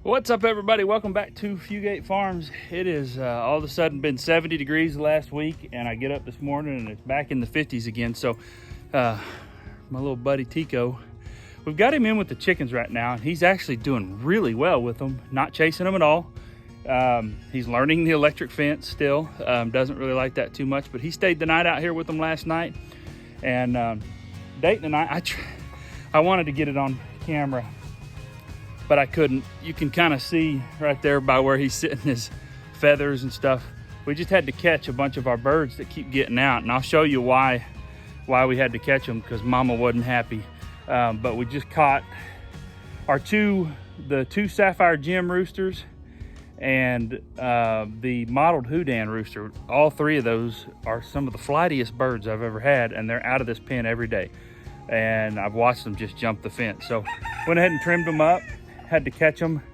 What's up, everybody? Welcome back to Fugate Farms. It is all of a sudden been 70 degrees the last week, and I get up this morning and it's back in the 50s again. So my little buddy Tico, we've got him in with the chickens right now, and he's actually doing really well with them, not chasing them at all. He's learning the electric fence still. Doesn't really like that too much, but he stayed the night out here with them last night. And Dayton and I wanted to get it on camera, but I couldn't. You can kind of see right there by where he's sitting his feathers and stuff. We just had to catch a bunch of our birds that keep getting out, and I'll show you why we had to catch them, because Mama wasn't happy. But we just caught the two Sapphire Gem roosters and the mottled Houdan rooster. All three of those are some of the flightiest birds I've ever had, and they're out of this pen every day. And I've watched them just jump the fence. So went ahead and trimmed them up. Had to catch them.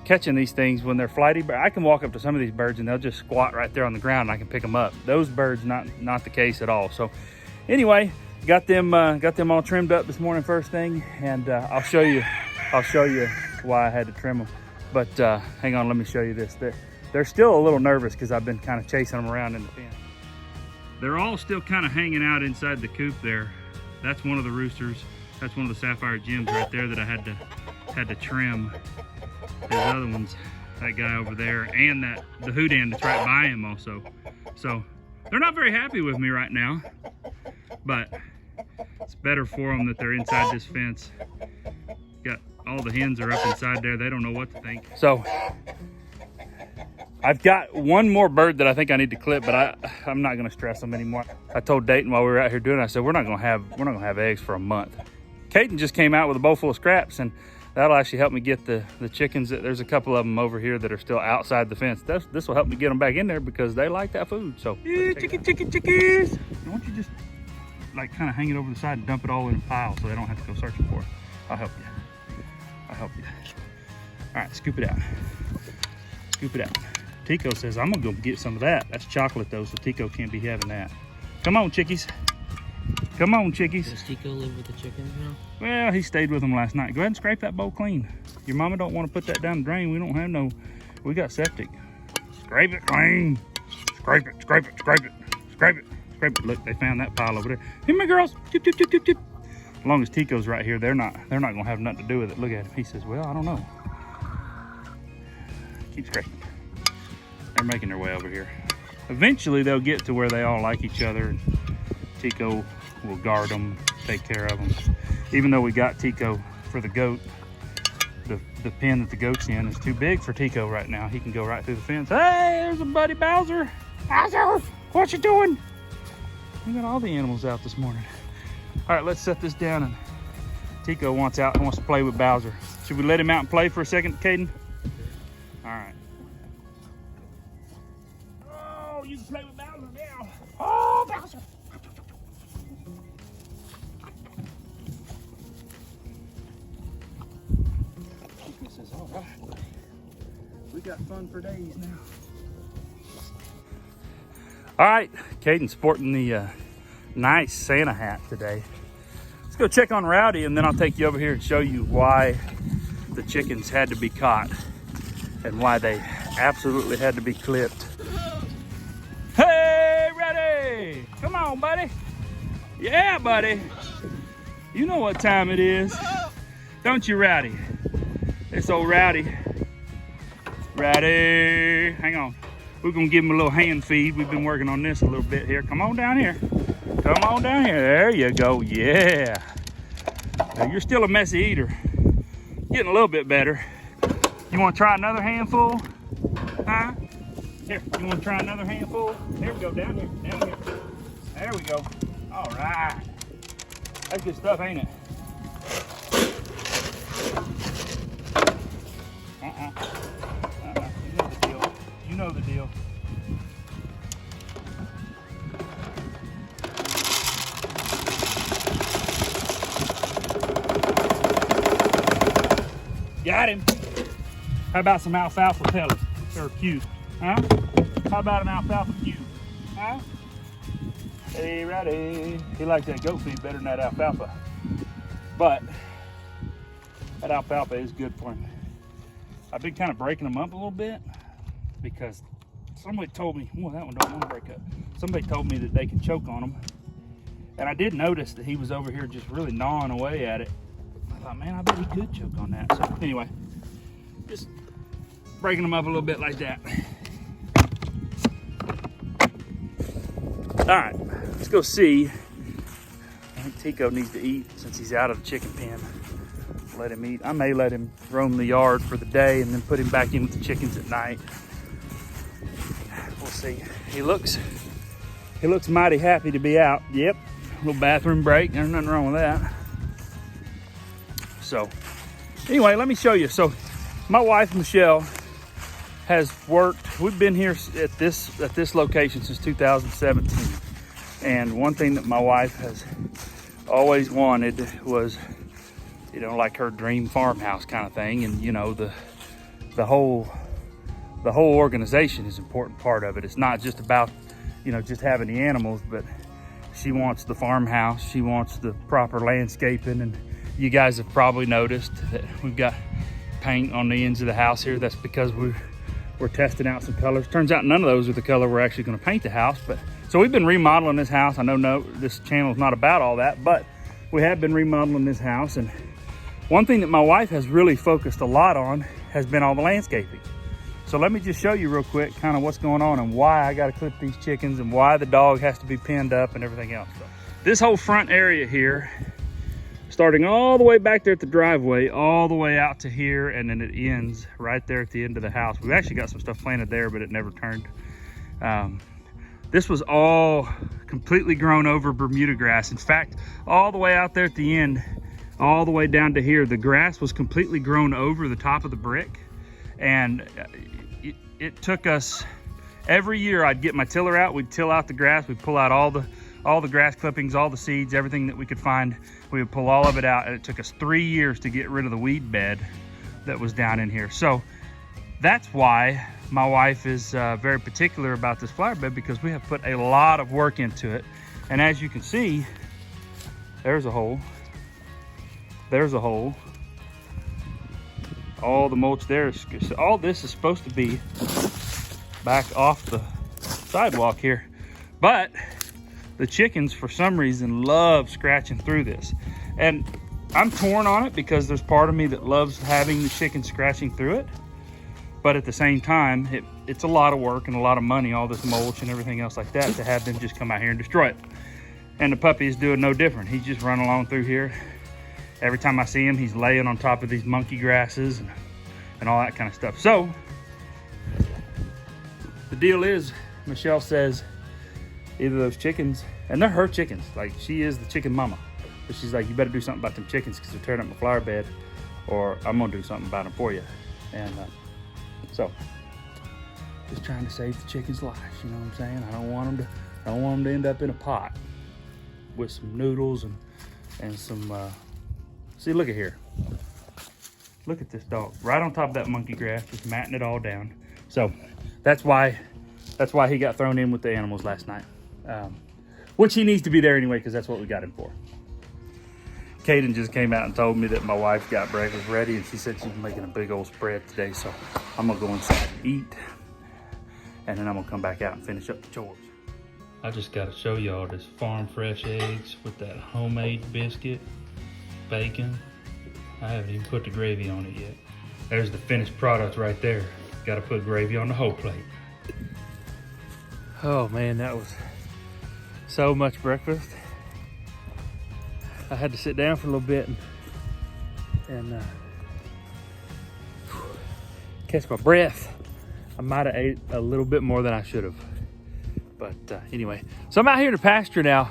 Catching these things when they're flighty, but I can walk up to some of these birds and they'll just squat right there on the ground and I can pick them up. Those birds, not the case at all. So anyway, got them all trimmed up this morning first thing, and I'll show you why I had to trim them. But hang on, let me show you this. They're still a little nervous because I've been kind of chasing them around in the pen. They're all still kind of hanging out inside the coop there. That's one of the roosters. That's one of the Sapphire Gems right there that I had to trim. There's other ones, that guy over there, and the Houdan that's right by him also. So they're not very happy with me right now, but it's better for them that they're inside this fence. Got all the hens are up inside there. They don't know what to think. So I've got one more bird that I think I need to clip, but I'm not gonna stress them anymore. I told Dayton while we were out here doing it, I said, we're not gonna have eggs for a month. Caden just came out with a bowl full of scraps, and that'll actually help me get the chickens. There's a couple of them over here that are still outside the fence. This will help me get them back in there because they like that food. So yeah, chickies. Why don't you just like kind of hang it over the side and dump it all in a pile so they don't have to go searching for it. I'll help you. All right, scoop it out. Tico says I'm gonna go get some of that. That's chocolate though, so Tico can't be having that. Come on, chickies. Does Tico live with the chickens now? Well, he stayed with them last night. Go ahead and scrape that bowl clean. Your mama don't want to put that down the drain. We got septic. Scrape it clean. Scrape it. Look, they found that pile over there. Here, my girls. Tip. As long as Tico's right here, they're not gonna have nothing to do with it. Look at him. He says, well, I don't know. Keep scraping. They're making their way over here. Eventually, they'll get to where they all like each other. And Tico will guard them, take care of them. Even though we got Tico for the goat, the pen that the goat's in is too big for Tico right now. He can go right through the fence. Hey, there's a buddy Bowser. Bowser, what you doing? We got all the animals out this morning. All right, let's set this down. And Tico wants to play with Bowser. Should we let him out and play for a second, Caden? All right. Oh, you can play with Bowser now. Oh, Bowser. Says, all right, we got fun for days now. All right, Caden's sporting the nice Santa hat today. Let's go check on Rowdy, and then I'll take you over here and show you why the chickens had to be caught and why they absolutely had to be clipped. Hey, Rowdy! Come on, buddy. Yeah, buddy. You know what time it is, don't you, Rowdy? It's old Rowdy. Hang on. We're gonna give him a little hand feed. We've been working on this a little bit here. Come on down here. There you go, yeah. Now, you're still a messy eater. Getting a little bit better. You wanna try another handful? Huh? Here, you wanna try another handful? There we go, down here. There we go. All right. That's good stuff, ain't it? You know the deal. Got him. How about some alfalfa pellets? They're cute. Huh? How about an alfalfa cube? Huh? Hey, Rowdy. He likes that goat feed better than that alfalfa. But that alfalfa is good for him. I've been kind of breaking them up a little bit because somebody told me, well, that one don't want to break up. Somebody told me that they can choke on them. And I did notice that he was over here just really gnawing away at it. I thought, man, I bet he could choke on that. So anyway, just breaking them up a little bit like that. All right, let's go see. I think Tico needs to eat since he's out of the chicken pen. Let him eat. I may let him roam the yard for the day and then put him back in with the chickens at night. We'll see. He looks mighty happy to be out. Yep, a little bathroom break. There's nothing wrong with that. So anyway, let me show you. So my wife, Michelle, has worked. We've been here at this location since 2017. And one thing that my wife has always wanted was, you know, like her dream farmhouse kind of thing. And you know, the whole organization is an important part of it. It's not just about, you know, just having the animals, but she wants the farmhouse. She wants the proper landscaping. And you guys have probably noticed that we've got paint on the ends of the house here. That's because we're testing out some colors. Turns out none of those are the color we're actually going to paint the house. But so we've been remodeling this house. I know this channel is not about all that, but we have been remodeling this house. And one thing that my wife has really focused a lot on has been all the landscaping. So let me just show you real quick kind of what's going on and why I got to clip these chickens and why the dog has to be pinned up and everything else. So this whole front area here, starting all the way back there at the driveway, all the way out to here, and then it ends right there at the end of the house. We've actually got some stuff planted there, but it never turned. This was all completely grown over Bermuda grass. In fact, all the way out there at the end, all the way down to here, the grass was completely grown over the top of the brick. And it took us, every year I'd get my tiller out, we'd till out the grass, we'd pull out all the grass clippings, all the seeds, everything that we could find. We would pull all of it out, and it took us 3 years to get rid of the weed bed that was down in here. So that's why my wife is very particular about this flower bed, because we have put a lot of work into it. And as you can see, there's a hole. There's a hole. All the mulch there, all this is supposed to be back off the sidewalk here. But the chickens, for some reason, love scratching through this. And I'm torn on it because there's part of me that loves having the chickens scratching through it. But at the same time, it's a lot of work and a lot of money, all this mulch and everything else like that, to have them just come out here and destroy it. And the puppy is doing no different. He's just running along through here. Every time I see him, he's laying on top of these monkey grasses and all that kind of stuff. So the deal is, Michelle says either those chickens, and they're her chickens, like she is the chicken mama, but she's like, you better do something about them chickens because they're tearing up my flower bed, or I'm gonna do something about them for you. And so just trying to save the chickens' lives, you know what I'm saying? I don't want them to end up in a pot with some noodles and some see, look at here. Look at this dog right on top of that monkey grass, just matting it all down. So that's why he got thrown in with the animals last night, which he needs to be there anyway, because that's what we got him for. Kaden just came out and told me that my wife got breakfast ready, and she said she's making a big old spread today. So I'm gonna go inside and eat, and then I'm gonna come back out and finish up the chores. I just gotta show y'all this farm fresh eggs with that homemade biscuit, bacon. I haven't even put the gravy on it yet. There's the finished product right there. Gotta put gravy on the whole plate. Oh man, that was so much breakfast. I had to sit down for a little bit and catch my breath. I might have ate a little bit more than I should have. But anyway, so I'm out here in the pasture now.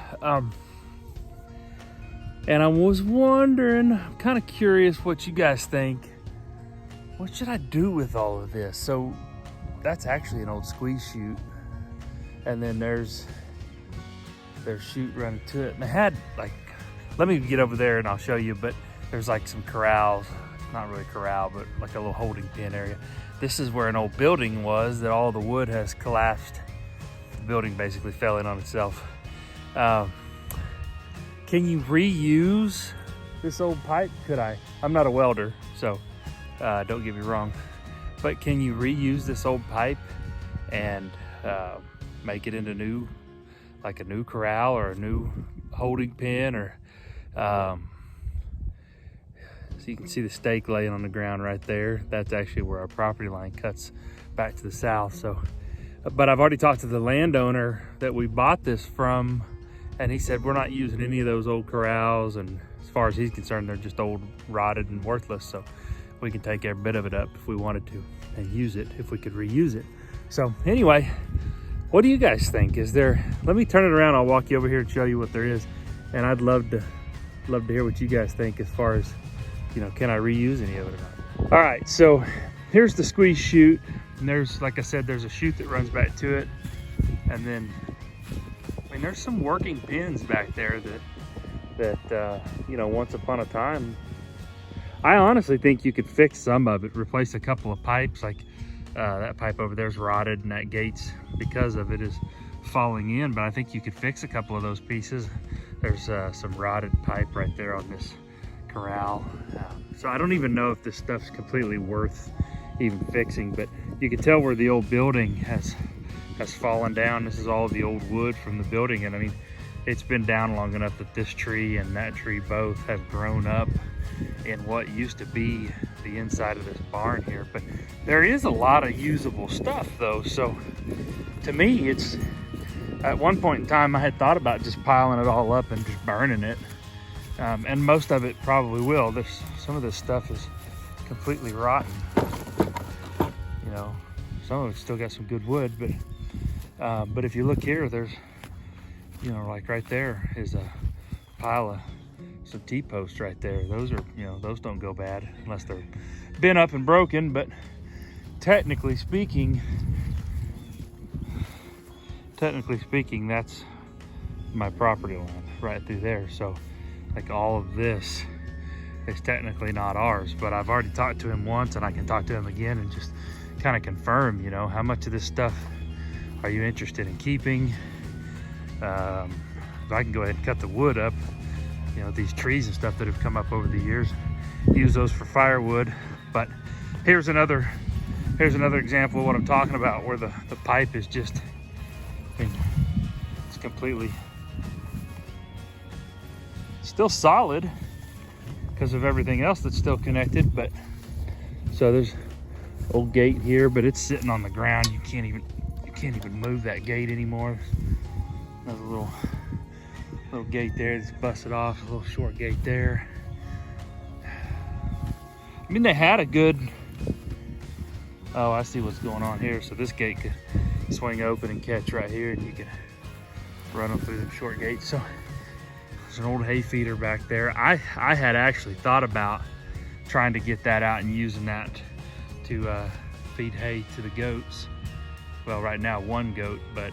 And I was wondering, I'm kind of curious what you guys think. What should I do with all of this? So that's actually an old squeeze chute. And then there's chute running to it. And they had like, let me get over there and I'll show you, but there's like some corrals, not really corral, but like a little holding pen area. This is where an old building was that all the wood has collapsed. The building basically fell in on itself. Can you reuse this old pipe? Could I? I'm not a welder, so don't get me wrong. but can you reuse this old pipe and make it into like a new corral or a new holding pen? Or so you can see the stake laying on the ground right there. That's actually where our property line cuts back to the south. So, but I've already talked to the landowner that we bought this from, and he said we're not using any of those old corrals, and as far as he's concerned, they're just old, rotted, and worthless. So we can take every bit of it up if we wanted to and use it if we could reuse it. So anyway, what do you guys think? Is there, let me turn it around, I'll walk you over here and show you what there is, and I'd love to hear what you guys think as far as, you know, can I reuse any of it or not? All right, so here's the squeeze chute, and there's, like I said, there's a chute that runs back to it, and then I mean there's some working pins back there that you know, once upon a time, I honestly think you could fix some of it, replace a couple of pipes. Like that pipe over there's rotted, and that gate's, because of it, is falling in, but I think you could fix a couple of those pieces. There's some rotted pipe right there on this corral. So I don't even know if this stuff's completely worth even fixing, but you can tell where the old building has fallen down. This is all the old wood from the building, and I mean, it's been down long enough that this tree and that tree both have grown up in what used to be the inside of this barn here. But there is a lot of usable stuff though. So to me, it's, at one point in time I had thought about just piling it all up and just burning it. And most of it probably will. There's some of this stuff is completely rotten. You know, some of it's still got some good wood, but if you look here, there's, you know, like right there is a pile of some T-posts right there. Those are, you know, those don't go bad unless they're bent up and broken, but technically speaking, that's my property line right through there. So like all of this is technically not ours, but I've already talked to him once, and I can talk to him again and just kind of confirm, you know, how much of this stuff are you interested in keeping? If I can go ahead and cut the wood up, you know, these trees and stuff that have come up over the years, use those for firewood. But here's another example of what I'm talking about, where the pipe is just, I mean, it's completely still solid because of everything else that's still connected. But so there's old gate here, but it's sitting on the ground. You can't even move that gate anymore. There's a little gate there that's busted off, a little short gate there. I mean, they had a good, oh, I see what's going on here. So this gate could swing open and catch right here, and you can run them through the short gates. So there's an old hay feeder back there. I had actually thought about trying to get that out and using that to feed hay to the goats. Well, right now one goat, but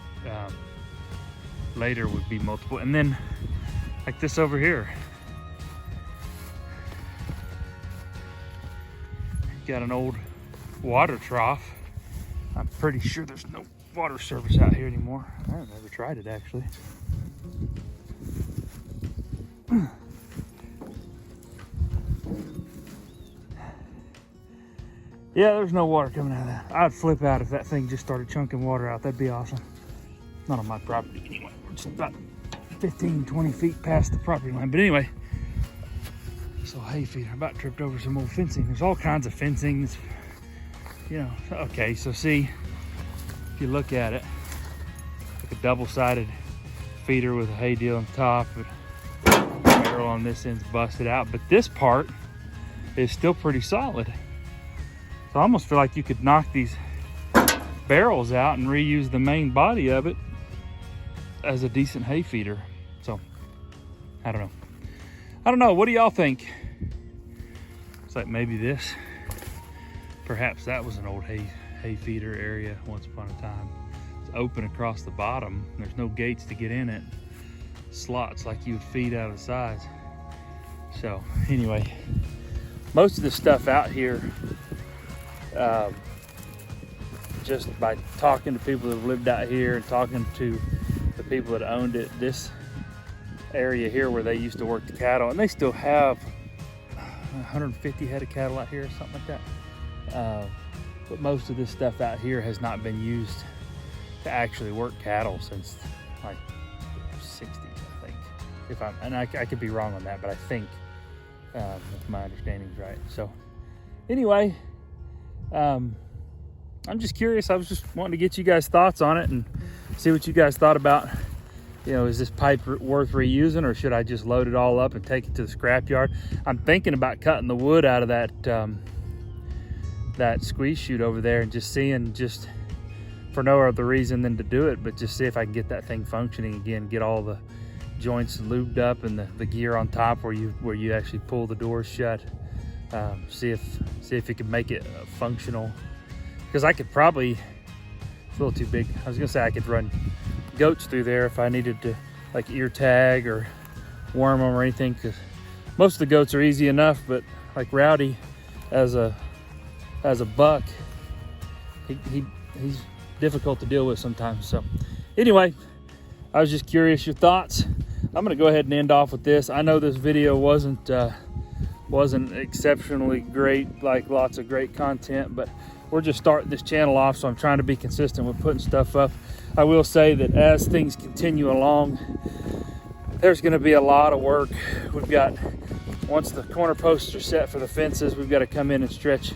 later would be multiple. And then like this over here, got an old water trough. I'm pretty sure there's no water service out here anymore. I've never tried it actually. Yeah, there's no water coming out of that. I'd flip out if that thing just started chunking water out. That'd be awesome. Not on my property anyway. We're just about 15, 20 feet past the property line. But anyway, so hay feeder, about tripped over some old fencing. There's all kinds of fencing, you know. Okay, so see, if you look at it, like a double-sided feeder with a hay deal on top, but the barrel on this end's busted out. But this part is still pretty solid. So I almost feel like you could knock these barrels out and reuse the main body of it as a decent hay feeder. So I don't know. What do y'all think? It's like maybe this, perhaps that was an old hay feeder area once upon a time. It's open across the bottom. There's no gates to get in it. Slots like you would feed out of the sides. So anyway, most of the stuff out here, just by talking to people that have lived out here and talking to the people that owned it, this area here where they used to work the cattle, and they still have 150 head of cattle out here or something like that. but most of this stuff out here has not been used to actually work cattle since like the 60s, I think. And I could be wrong on that, but I think if my understanding is right. So anyway, I'm just curious. I was just wanting to get you guys' thoughts on it and see what you guys thought about, you know, is this pipe worth reusing, or should I just load it all up and take it to the scrap yard? I'm thinking about cutting the wood out of that that squeeze chute over there and just seeing, just for no other reason than to do it, but just see if I can get that thing functioning again, get all the joints lubed up and the gear on top where you actually pull the doors shut. See if you can make it functional, because I could probably, it's a little too big. I was gonna say I could run goats through there if I needed to, like ear tag or worm them or anything, because most of the goats are easy enough, but like Rowdy as a buck, he's difficult to deal with sometimes. So anyway, I was just curious your thoughts. I'm gonna go ahead and end off with this. I know this video wasn't exceptionally great, like lots of great content, but we're just starting this channel off, so I'm trying to be consistent with putting stuff up. I will say that as things continue along, there's going to be a lot of work. We've got, once the corner posts are set for the fences, we've got to come in and stretch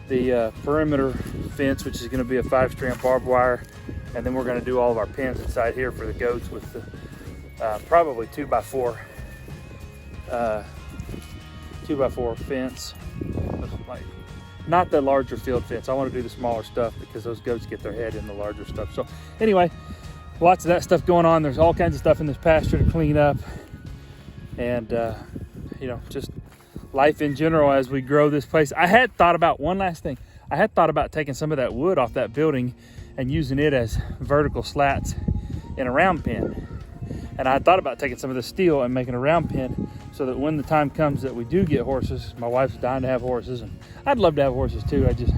the perimeter fence, which is going to be a 5-strand barbed wire, and then we're going to do all of our pens inside here for the goats with the probably 2x4 fence, like not the larger field fence. I want to do the smaller stuff because those goats get their head in the larger stuff. So anyway, lots of that stuff going on. There's all kinds of stuff in this pasture to clean up, and you know, just life in general as we grow this place. I had thought about one last thing. I had thought about taking some of that wood off that building and using it as vertical slats in a round pen. And I had thought about taking some of the steel and making a round pen, so that when the time comes that we do get horses, my wife's dying to have horses, and I'd love to have horses too. I just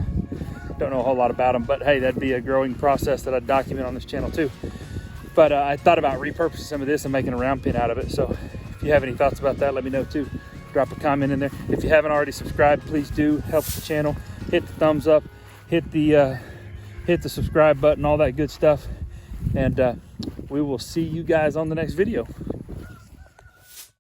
don't know a whole lot about them, but hey, that'd be a growing process that I'd document on this channel too. But I thought about repurposing some of this and making a round pen out of it. So if you have any thoughts about that, let me know too. Drop a comment in there. If you haven't already subscribed, please do. Helps the channel. Hit the thumbs up, hit the subscribe button, all that good stuff. And we will see you guys on the next video.